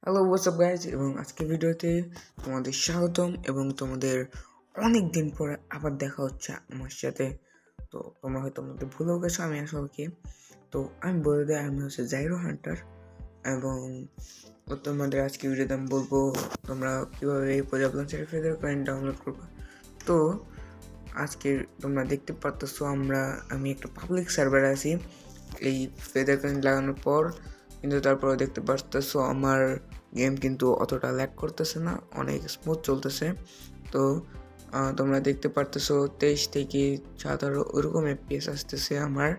Hello WhatsApp guys এবং আজকের ভিডিওতে তোমাদের স্বাগতম এবং তোমাদের অনেক দিন পরে আবার দেখা হচ্ছে আমার সাথে। তো তোমরা হয়তো আমাদের ভুলেও গেছো আমি আসলে কি। তো আমি বলে দেয় আমি হচ্ছে জাইরো হান্টার এবং তোমাদের আজকে ভিডিওতে আমি বলবো তোমরা কীভাবে এই প্রজাপ লঞ্চারের ফেদার কয়েন ডাউনলোড করবে। তো আজকে তোমরা দেখতে পারতেছো আমি একটা পাবলিক সার্ভারে আছি এই ফেদার কয়েন লাগানোর পর, কিন্তু তারপরে দেখতে পারতেছো আমার গেম কিন্তু অতটা ল্যাগ করতেছে না, অনেক স্মুথ চলতেছে। তো তোমরা দেখতে পারতেছো 23 থেকে 17 ওইরকম FPS আসতেছে আমার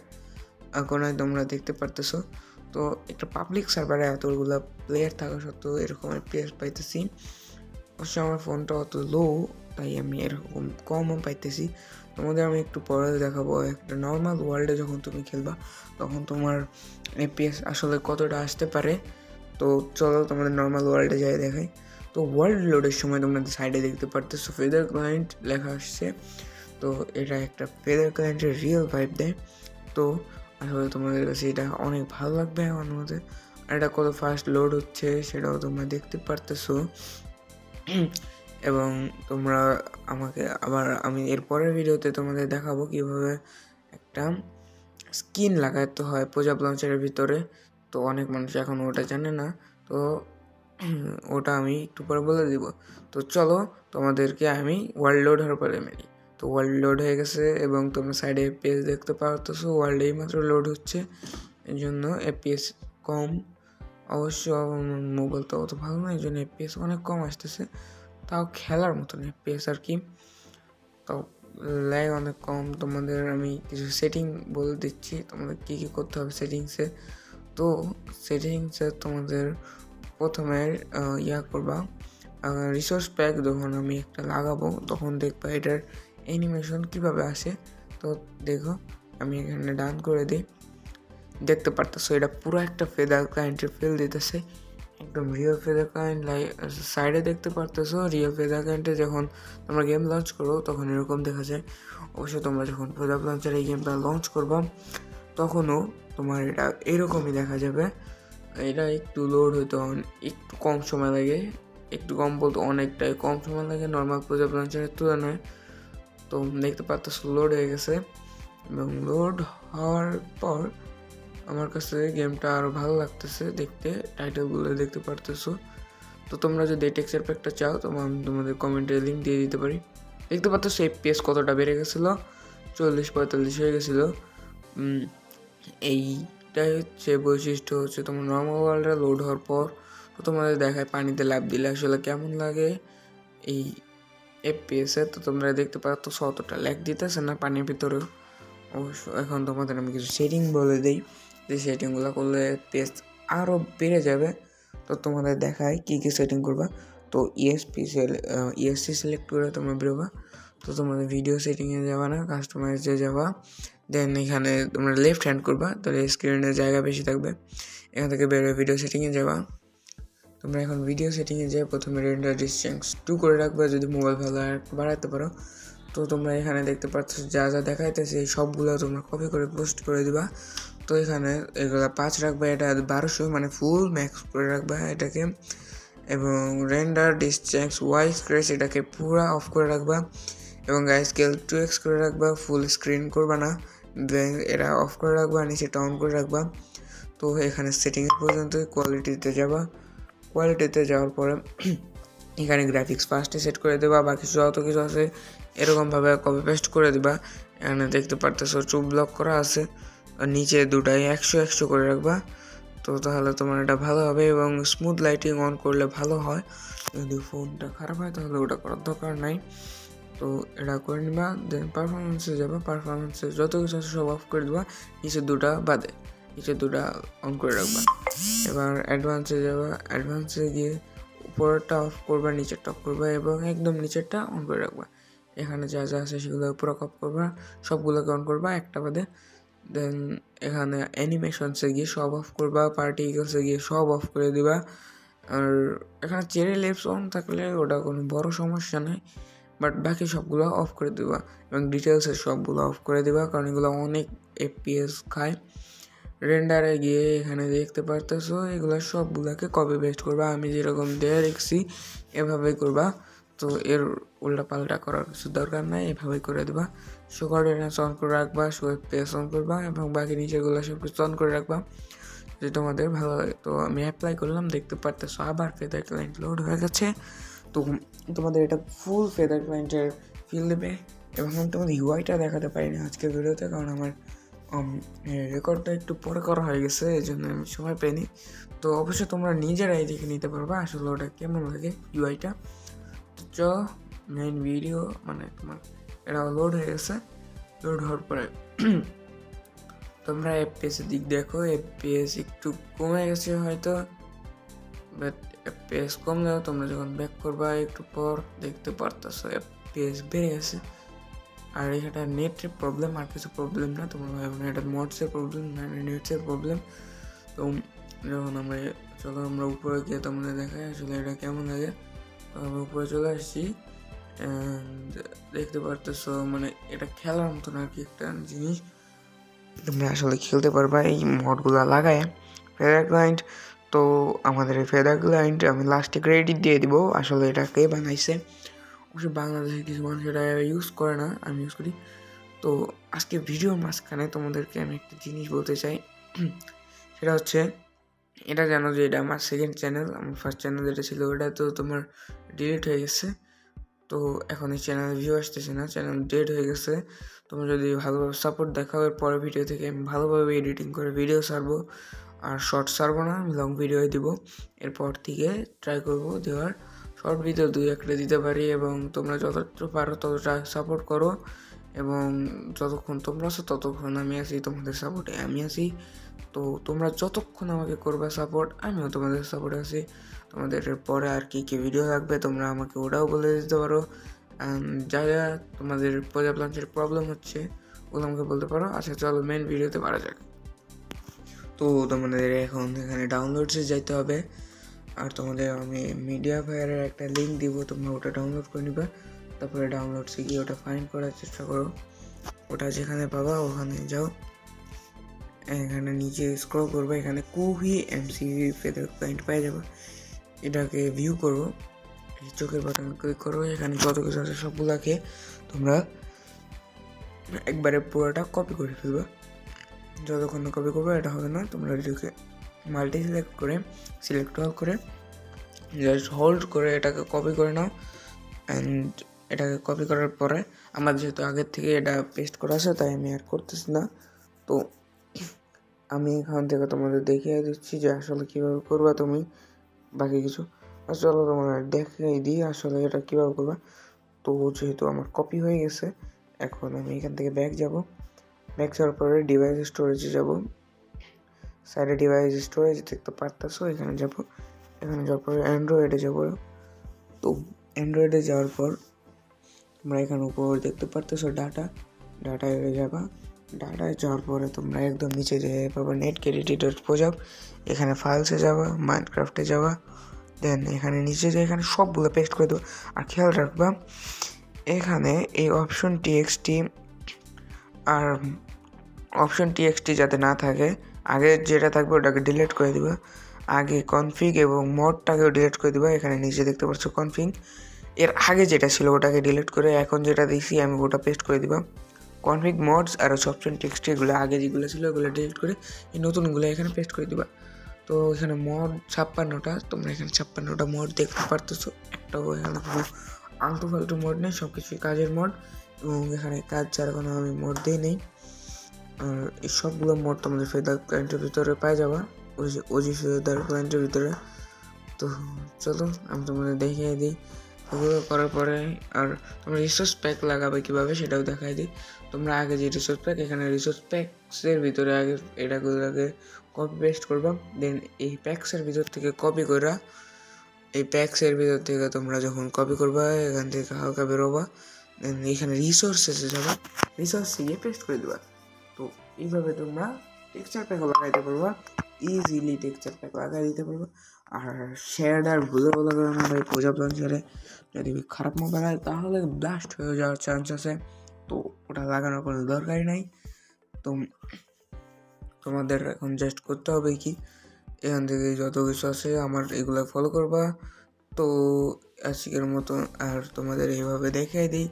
কোনায়, তোমরা দেখতে পারতেছো। তো একটা পাবলিক সার্ভারে এতগুলো প্লেয়ার থাকা সত্ত্বেও এরকম FPS পাইতেছি। অবশ্য আমার ফোনটা অত লো, তাই আমি এরকম কমও পাইতেছি। তোমাদের আমি একটু পরে দেখাবো একটা নর্মাল ওয়ার্ল্ডে যখন তুমি খেলবা তখন তোমার FPS আসলে কতটা আসতে পারে। তো চলো তোমাদের নর্মাল ওয়ার্ল্ডে যাই দেখাই। তো ওয়ার্ল্ড লোডের সময় তোমরা সাইডে দেখতে পারতেছো ফেদার ক্লায়েন্ট লেখা আসছে। তো এটা একটা ফেদার ক্লায়েন্টের রিয়েল ভাইব দেয়। তো আসলে তোমাদের কাছে এটা অনেক ভালো লাগবে আমার মধ্যে। আর এটা কত ফাস্ট লোড হচ্ছে সেটাও তোমরা দেখতে পারতেছো। এবং তোমরা আমি এর পরের ভিডিওতে তোমাদের দেখাবো কীভাবে একটা স্কিন লাগাতে হয় প্রজাপ লঞ্চারের ভিতরে। তো অনেক মানুষ এখন ওটা জানে না, তো ওটা আমি একটু পরে বলে দিব। তো চলো তোমাদেরকে আমি ওয়ার্ল্ড লোড হওয়ার পরে মেরি। তো ওয়ার্ল্ড লোড হয়ে গেছে এবং তোমরা সাইডে FPS দেখতে পারতেছো, ওয়ার্ল্ডেই মাত্র লোড হচ্ছে, এই জন্য FPS কম। অবশ্য মোবাইল তো অত ভালো না, এই জন্য FPS অনেক কম আসতেছে, তাও খেলার মতন FPS আর কি। তাও ল্যাগ অনেক কম। তোমাদের আমি কিছু সেটিং বলে দিচ্ছি তোমাদের কী কী করতে হবে সেটিংসে। তো সেটিংসে তোমাদের প্রথমে করবা রিসোর্স প্যাক যখন আমি একটা লাগাবো তখন দেখবা এটার অ্যানিমেশন কীভাবে আসে। তো দেখো আমি এখানে ডান করে দিই, দেখতে পারতেছো এটা পুরো একটা ফেদার ক্লায়েন্টের ফিল দিতেছে, একদম রিয়েল ফেদার ক্লায়েন্ট। সাইডে দেখতে পারতেছো রিয়েল ফেদার ক্লায়েন্টে যখন তোমরা গেম লঞ্চ করো তখন এরকম দেখা যায়। অবশ্যই তোমরা যখন প্রজাপ লঞ্চারে এই গেমটা লঞ্চ করবা তখনও তোমার এটা এরকমই দেখা যাবে। এটা একটু লোড হইতে একটু কম সময় লাগে, একটু কম বলতে অনেকটাই কম সময় লাগে নর্মাল প্রজাপ লঞ্চারের তুলনায়। তো দেখতে পারতেছো লোড হয়ে গেছে এবং লোড হওয়ার পর আমার কাছে গেমটা আরও ভালো লাগতেছে দেখতে, টাইটেলগুলো দেখতে পারতেছো। তো তোমরা যদি টেক্সচার প্যাকটা চাও তো আমি তোমাদের কমেন্টে লিঙ্ক দিয়ে দিতে পারি। দেখতে পাচ্ছ FPS কতটা বেড়ে গেছিলো, 40-45 হয়ে গেছিলো। এইটাই হচ্ছে বৈশিষ্ট্য হচ্ছে তোমার নর্মাল ওয়ার্ল্ডে লোড হওয়ার পর। তো তোমাদের দেখায় পানিতে লাফ দিলে আসলে কেমন লাগে এই FPS-এ। তো তোমরা দেখতে পাচ্ছ অতটা ল্যাগ দিতেছে না পানির ভিতরেও। অবশ্য এখন তোমাদের আমি কিছু সেটিং বলে দিই, যে সেটিংগুলো করলে FPS আরও বেড়ে যাবে। তো তোমাদের দেখায় কী কী সেটিং করবা। তো ESC সিলেক্ট করে তোমরা বেরোবা। তো তোমাদের ভিডিও সেটিংয়ে যাবা না, কাস্টমাইজে যাবা, দেন এখানে তোমরা লেফট হ্যান্ড করবা, তাহলে স্ক্রিনের জায়গা বেশি থাকবে। এখান থেকে বেরোয় ভিডিও সেটিংয়ে যাবা। তোমরা এখন ভিডিও সেটিংয়ে যেয়ে প্রথমে রেন্ডার ডিসটেন্স 2 করে রাখবা, যদি মোবাইল ভালো আর বাড়াতে পারো। তো তোমরা এখানে দেখতে পাচ্ছ যা যা দেখাইতেছে এই সবগুলো তোমরা কপি করে পোস্ট করে দিবা। তো এখানে এগুলো 5 রাখবা, এটা 1200 মানে ফুল ম্যাক্স করে রাখবা এটাকে। এবং রেন্ডার ডিসটেন্স ওয়াই স্ক্রেচ এটাকে পুরা অফ করে রাখবা এবং গাইস স্কেল 2x করে রাখবা, ফুল স্ক্রিন করবা না, দেন এটা অফ করে রাখবা, নিচেটা অন করে রাখবা। তো এখানে সেটিংস পর্যন্ত কোয়ালিটিতে যাবা, কোয়ালিটিতে যাওয়ার পরে এখানে গ্রাফিক্স ফার্স্টে সেট করে দেবা, বাকি যত কিছু আছে এরকমভাবে কপি পেস্ট করে দিবা। এখানে দেখতে পারতেছো চুপ ব্লক করা আছে, আর নিচে দুটাই 100 করে রাখবা। তো তাহলে তোমার এটা ভালো হবে এবং স্মুথ লাইটিং অন করলে ভালো হয়। যদি ফোনটা খারাপ হয় তাহলে ওটা করার দরকার নাই। তো এটা করে নিবা, দেন পারফরমেন্সে যাবা, পারফরমেন্সে যত কিছু আছে সব অফ করে দেবা, নিচের দুটা বাদে, নিচের দুটা অন করে রাখবা। এবার অ্যাডভান্সে যাবা, অ্যাডভান্সে গিয়ে উপরেরটা অফ করবা, নিচেরটা অফ করবা এবং একদম নিচেরটা অন করে রাখবা। এখানে যা যা আছে সেগুলো পুরো অফ করবা, সবগুলোকে অন করবা একটা বাদে। দেন এখানে অ্যানিমেশনসে গিয়ে সব অফ করবা, পার্টিকেলসে গিয়ে সব অফ করে দিবা। আর এখানে চেরি লিপস অন থাকলে ওটা কোনো বড় সমস্যা নেই, বাট বাকি সবগুলো অফ করে দেবা এবং ডিটেলসের সবগুলো অফ করে দেবা, কারণ এগুলো অনেক FPS খায়। রেন্ডারে গিয়ে এখানে দেখতে পারতেছো এগুলো সবগুলাকে কপি পেস্ট করবা। আমি যেরকম দিয়ে রেখেছি এভাবে করবা। তো এর উল্টা পাল্টা করার কিছু দরকার নাই, এভাবেই করে দেবা। শো কোঅর্ডিনেটস অন করে রাখবা, শো এফপিএস অন করবা এবং বাকি নিচেগুলো সব কিছু অন করে রাখবা যদি তোমাদের ভালো লাগে। তো আমি অ্যাপ্লাই করলাম, দেখতে পারতেছো আবার ফেদার ক্লায়েন্ট লোড হয়ে গেছে। তো তোমাদের এটা ফুল ফেদার ক্লায়েন্টের ফিল দেবে এবং আমি তোমাদের ইউআইটা দেখাতে পারি না আজকের ভিডিওতে, কারণ আমার রেকর্ডটা একটু পরে করা হয়ে গেছে, এই জন্য আমি সময় পাইনি। তো অবশ্যই তোমরা নিজেরাই দেখে নিতে পারবা আসলে ওটা কেমন লাগে ইউআইটা। তো চলো মেইন ভিডিও, মানে তোমার এটা লোড হয়ে গেছে। লোড হওয়ার পরে তোমরা এফপিএসের দিক দেখো, এফপিএস একটু কমে গেছে হয়তো, বাট এফপিএস কমলেও তোমরা যখন ব্যাক করবা একটু পর দেখতে পারতেছো এফপিএস বেড়ে গেছে। আর এটা নেটের প্রবলেম, আর কিছু প্রবলেম না, তোমরা ভাবো না এটা মোডসের প্রবলেম, না নেটের প্রবলেম। তো যখন আমরা উপরে গিয়ে তোমাদের দেখাই আসলে এটা কেমন লাগে। তো আমরা উপরে চলে আসছি, দেখতে পারতেছো মানে এটা খেলার মতন আর কি একটা জিনিস, তোমরা আসলে খেলতে পারবা এই মডগুলো লাগায় ফেদার ক্লায়েন্ট। তো আমাদের এই ফেদার ক্লায়েন্ট আমি লাস্টে ক্রেডিট দিয়ে দিব আসলে এটা কে বানাইছে। অবশ্যই বাংলাদেশের কিছু মানুষ এটা ইউজ করে না, আমি ইউজ করি। তো আজকে ভিডিওর মাঝখানে তোমাদেরকে আমি একটা জিনিস বলতে চাই, সেটা হচ্ছে এটা জানো যে এটা আমার সেকেন্ড চ্যানেল। আমার ফার্স্ট চ্যানেল যেটা ছিল ওটা তো তোমার ডিলিট হয়ে গেছে। তো এখন এই চ্যানেলে ভিউ আসতেছে না, চ্যানেল ডেড হয়ে গেছে। তোমরা যদি ভালোভাবে সাপোর্ট দেখাও এর পরের ভিডিও থেকে আমি ভালোভাবে এডিটিং করে ভিডিও ছাড়বো, আর শর্ট ছাড়বো না, আমি লং ভিডিও দিব। এরপর থেকে ট্রাই করবো দেওয়ার, শর্ট ভিডিও 2-1টা দিতে পারি। এবং তোমরা যতটা পারো ততটা সাপোর্ট করো, এবং যতক্ষণ তোমরা আছো ততক্ষণ আমি আছি, তোমাদের সাপোর্টে আমি আছি। তো তোমরা যতক্ষণ আমাকে করবে সাপোর্ট, আমিও তোমাদের সাপোর্টে আছি। তোমাদের পরে আর কি কি ভিডিও লাগবে তোমরা আমাকে ওটাও বলে দিতে পারো। যা যা তোমাদের প্রজেক্ট লঞ্চের প্রবলেম হচ্ছে ওগুলো আমাকে বলতে পারো। আচ্ছা চলো মেন ভিডিওতে পারা যাক। তো তোমাদের এখন এখানে ডাউনলোডসে যাইতে হবে, আর তোমাদের আমি মিডিয়া ফায়ারের একটা লিঙ্ক দিব, তোমরা ওটা ডাউনলোড করে নিবা। তারপরে ডাউনলোডসে গিয়ে ওটা ফাইন্ড করার চেষ্টা করো, ওটা যেখানে পাবা ওখানে যাও। এখানে নিচে স্ক্রল করবো, এখানে কুহি এমসিভি ফেদার ক্লায়েন্ট পেয়ে যাবে। এটাকে ভিউ করো, চোখের বাটন ক্লিক করো, এখানে যত কিছু আছে সবগুলাকে তোমরা একবারে পুরোটা কপি করে ফেলবা। যতক্ষণ না কপি করবে এটা হবে না, তোমরা এটাকে মাল্টি সিলেক্ট অল করে জাস্ট হোল্ড করে এটাকে কপি করে নাও। অ্যান্ড এটাকে কপি করার পরে আমার যেহেতু আগের থেকে এটা পেস্ট করা আছে তাই আমি আর করতেছি না। তো আমি এখান থেকে তোমাদের দেখিয়ে দিচ্ছি যে আসলে কীভাবে করবা তুমি বাকি কিছু। চলো তোমরা দেখিয়ে দিই আসলে এটা কীভাবে করবা। তো যেহেতু আমার কপি হয়ে গেছে, এখন আমি এখান থেকে ব্যাক যাওয়ার পরে ডিভাইস স্টোরেজে যাব। সাইডে ডিভাইস স্টোরেজ দেখতে পারতেছো, এখানে যাওয়ার পরে অ্যান্ড্রয়েডে যাব। তো অ্যান্ড্রয়েডে যাওয়ার পর তোমরা এখানে উপর দেখতে পারতেছো ডাটায় যাবা। ডাটায় যাওয়ার পরে তোমরা একদম নিচে যে পাবা netgeditor.project, এখানে ফাইলসে যাবা, মাইনক্রাফটে যাবা, দেন এখানে নিচে যে এখানে সবগুলো পেস্ট করে দেবো। আর খেয়াল রাখবা এখানে এই অপশন টিএক্সটি যাতে না থাকে, আগে যেটা থাকবে ওটাকে ডিলিট করে দিবা। আগে কনফিগ এবং মডটাকেও ডিলিট করে দিবা। এখানে নিচে দেখতে পাচ্ছ কনফিগ, এর আগে যেটা ছিল ওটাকে ডিলিট করে এখন যেটা দিছি আমি ওটা পেস্ট করে দিবা। কনফিগ মডস আর অপশন টেক্সট এগুলো আগে যেগুলো ছিল ওগুলো ডিলিট করে এই নতুনগুলো এখানে পেস্ট করে দিবা। তো এখানে মড 56টা, তোমরা এখানে 56টা মড দেখতে পারতেছো। একটাও এখানে কোনো আলতু ফালতু মড নেই, সব কিছুই কাজের মড, এবং এখানে কাজ ছাড়া কোনো আমি মড দিই নেই। আর এই সবগুলো মড তোমাদের ফেদার ক্লায়েন্টের ভিতরে পাই যাবা, ওজি ফেদার ক্লায়েন্টের ভিতরে। তো চলো আমি তোমাদের দেখিয়ে দিই ওগুলো করার পরে। আর তোমরা রিসোর্স প্যাক লাগাবে কীভাবে সেটাও দেখাই দিই। তোমরা আগে যে রিসোর্স প্যাক, এখানে রিসোর্স প্যাক্সের ভিতরে আগে এটাগুলোকে কপি পেস্ট করবা। দেন এই প্যাক্সের ভিতর থেকে তোমরা যখন কপি করবা এখান থেকে হালকা বেরোবা। দেন এখানে রিসোর্সেসে যাবা, রিসোর্সে গিয়ে পেস্ট করে দেবা। তো এইভাবে তোমরা টেক্সচার প্যাকও লাগাইতে পারবা, ইজিলি টেক্সচার প্যাক লাগাই দিতে পারবো। আর শেয়ারডার ভুলে বলা করে না ভাই, প্রজেক্ট লঞ্চারে যদি খারাপ মোবাইল হয় তাহলে ব্লাস্ট হয়ে যাওয়ার চান্স আছে, তো ওটা লাগানোর কোনো দরকারই নাই। তো তোমাদের এখন জাস্ট করতে হবে কি, এখান থেকে যত কিছু আছে আমার এগুলো ফলো করবা। তো আজকের মতো আর তোমাদের এইভাবে দেখাই দিই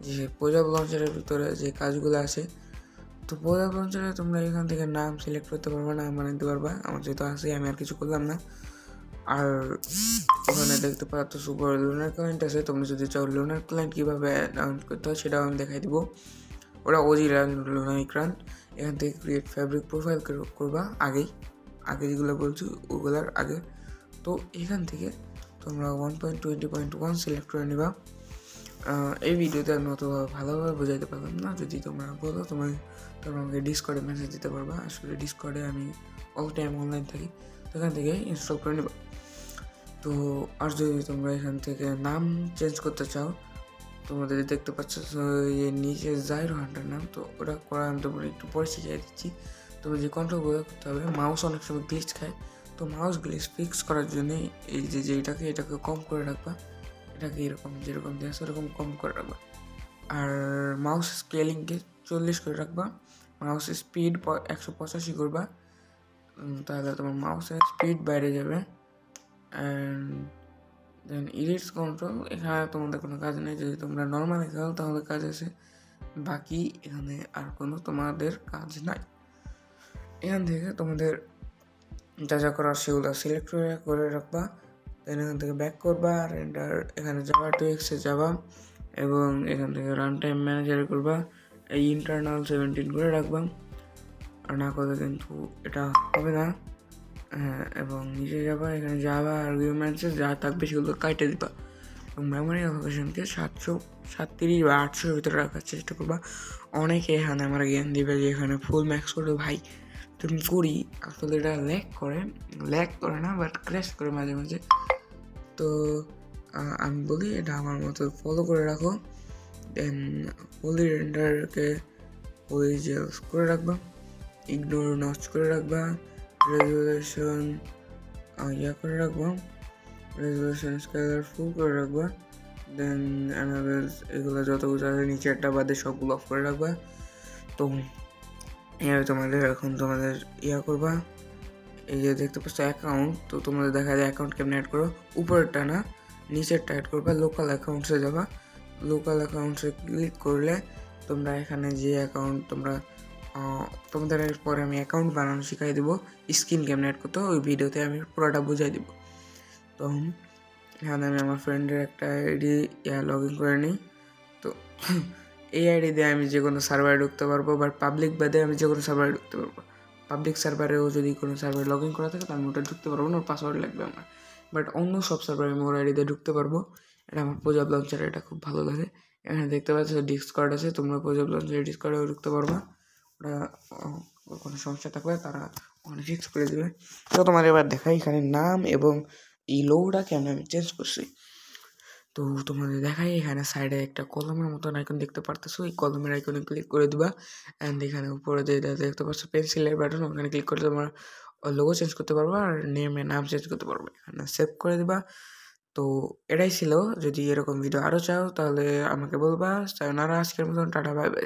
যে প্রজাব লঞ্চারের ভিতরে যে কাজগুলো আছে। তো প্রজাব লঞ্চারে তোমরা এখান থেকে নাম সিলেক্ট করতে পারবা, নাম বানাতে পারবা। আমার যেহেতু আছে আমি আর কিছু করলাম না। আর ওখানে দেখতে পাচ্ছ সুপার লোনার ক্লায়েন্ট আছে, তোমরা যদি চাও লোনার ক্লায়েন্ট কীভাবে ডাউনলোড করতে হয় সেটাও আমি দেখাই দিব। ওরা অরিজিনাল লোনার ক্লায়েন্ট। এখান থেকে ক্রিয়েট ফ্যাব্রিক প্রোফাইল করবা আগে যেগুলো বলছি ওগুলোর আগে। তো এখান থেকে তোমরা 1.20.1 সিলেক্ট করে নিবা। এই ভিডিওতে আমি অত ভালোভাবে বোঝাইতে পারলাম না, যদি তোমরা বলো তোমরা আমাকে ডিসকর্ডে মেসেজ দিতে পারবা। আসলে ডিসকর্ডে আমি অল টাইম অনলাইন থাকি, তো এখান থেকে ইনস্টল করে নেবা। তো আর যদি তোমরা এখান থেকে নাম চেঞ্জ করতে চাও, তোমাদের দেখতে পাচ্ছ যে নিচে জাইরো হান্টার নাম, তো ওটা করা আমি তোমার একটু পরে শিখিয়ে দিচ্ছি। তোমরা যে কন্ট্রোলগুলো করতে হবে, মাউস অনেক সময় গ্লিচ খায়, তো মাউস গ্লিচ ফিক্স করার জন্য এই যে এটাকে কম করে রাখবা, এটাকে এরকম যেরকম দিয়ে আছে ওরকম কম করে রাখবা। আর মাউস স্কেলিংকে 40 করে রাখবা। মাউস স্পিড 185 করবা, তাহলে তোমার মাউসের স্পিড বাইরে যাবে। অ্যান্ড দেন এডিটস কন্ট্রোল, এখানে তোমাদের কোনো কাজ নেই। যদি তোমরা নর্মালি খেলো তাহলে কাজ আছে, বাকি এখানে আর কোনো তোমাদের কাজ নাই। এখান থেকে তোমাদের যা যা করার সেগুলো সিলেক্ট করে রাখবা। দেন এখান থেকে ব্যাক করবা, রেন্ডার এখানে যাবা, টু এক্সে যাবা এবং এখান থেকে রান টাইম ম্যানেজার করবা। এই ইন্টারনাল 17 করে রাখবা, আর না করলে কিন্তু এটা হবে না। হ্যাঁ, এবং নিচে যাবা, এখানে যাবা আর্গুমেন্টসে যা থাকবে সেগুলো কাটে দিবা এবং মেমোরি অ্যালোকেশনকে 737 বা 800 ভিতরে রাখার চেষ্টা করবা। অনেকে এখানে আমার জ্ঞান দিবে যে এখানে ফুল ম্যাক্স করে ভাই তুমি করি, আসলে এটা ল্যাগ করে না, বাট ক্র্যাশ করে মাঝে মাঝে। তো আমি বলি এটা আমার মতো ফলো করে রাখো। দেন হোলি রেন্ডারকে হোলি জেলস করে রাখবা, ইগনোর নচ করে রাখবা, রেজুলেশন করে রাখবা, রেজুলেশন স্কেলার ফুল করে রাখবা। দেন অ্যানাবেলস এগুলো যত কিছু আছে নিচেরটা বাদে সবগুলো অফ করে রাখবা। তো এইভাবে তোমাদের এখন তোমাদের করবা। এই যে দেখতে পাচ্ছ অ্যাকাউন্ট, তো তোমাদের দেখা যায় অ্যাকাউন্ট কেমন অ্যাড করো, উপরেরটা না নিচেরটা অ্যাড করবা। লোকাল অ্যাকাউন্টসে যাবা, লোকাল অ্যাকাউন্টসে ক্লিক করলে তোমরা এখানে যে অ্যাকাউন্ট তোমাদের পরে আমি অ্যাকাউন্ট বানানো শিখাই দেবো, স্ক্রিন কেমন অ্যাড করতে ওই ভিডিওতে আমি পুরোটা বুঝাই দেবো। তো এখানে আমি আমার ফ্রেন্ডের একটা আইডি লগ ইন করে নিই। তো এই আইডি দিয়ে আমি যে কোনো সার্ভারে ঢুকতে পারবো, বাট পাবলিক বাদে আমি যে কোনো সার্ভারে ঢুকতে পারবো। পাবলিক সার্ভারেও যদি কোনো সার্ভারে লগ ইন করা থাকে তো আমি ওটা ঢুকতে পারবো না, ওর পাসওয়ার্ড লাগবে আমার। বাট অন্য সব সার্ভারে আমি ওর আইডি দিয়ে ঢুকতে পারবো। এটা আমার প্রজাব লঞ্চার, এটা খুব ভালো লাগে। এখানে দেখতে পাচ্ছ ডিসকর্ড আছে, তোমরা প্রজাব লঞ্চারে ডিসকর্ডেও ঢুকতে পারবা। ওটা কোনো সমস্যা থাকলে তারা ওখানে ফিক্স করে দেবে। তো তোমার এবার দেখাই এখানে নাম এবং এই লোগোটা কেমন আমি চেঞ্জ করছি। তো তোমাদের দেখাই এখানে সাইডে একটা কলমের মতন আইকন দেখতে পারতেছো, এই কলমের আইকনে ক্লিক করে দিবা। অ্যান্ড এখানে উপরে দেখতে পাচ্ছ পেন্সিলের বাটন, ওখানে ক্লিক করে তোমার লোগো চেঞ্জ করতে পারবা আর নাম চেঞ্জ করতে পারবে। এখানে সেভ করে দিবা। তো এটাই ছিল। যদি এরকম ভিডিও আরও চাও তাহলে আমাকে বলবা। সায়োনারা, আজকের মতন টাটা, বাই বাই।